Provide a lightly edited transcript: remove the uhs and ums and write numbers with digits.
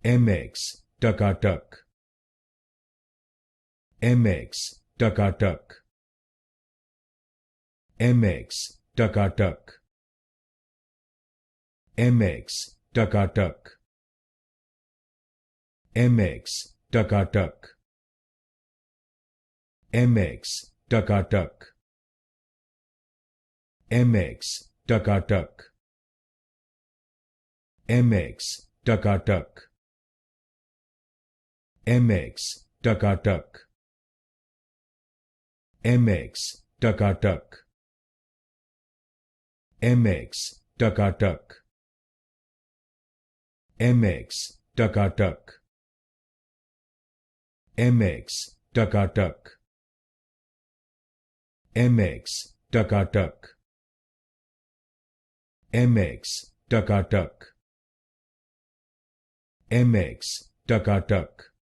MX Takatak, MX Takatak, MX Takatak, MX Takatak, MX Takatak, MX Takatak, MX Takatak, MX Takatak, MX Takatak, MX Takatak, MX Takatak, MX Takatak, MX Takatak, MX Takatak, MX Takatak, MX Takatak,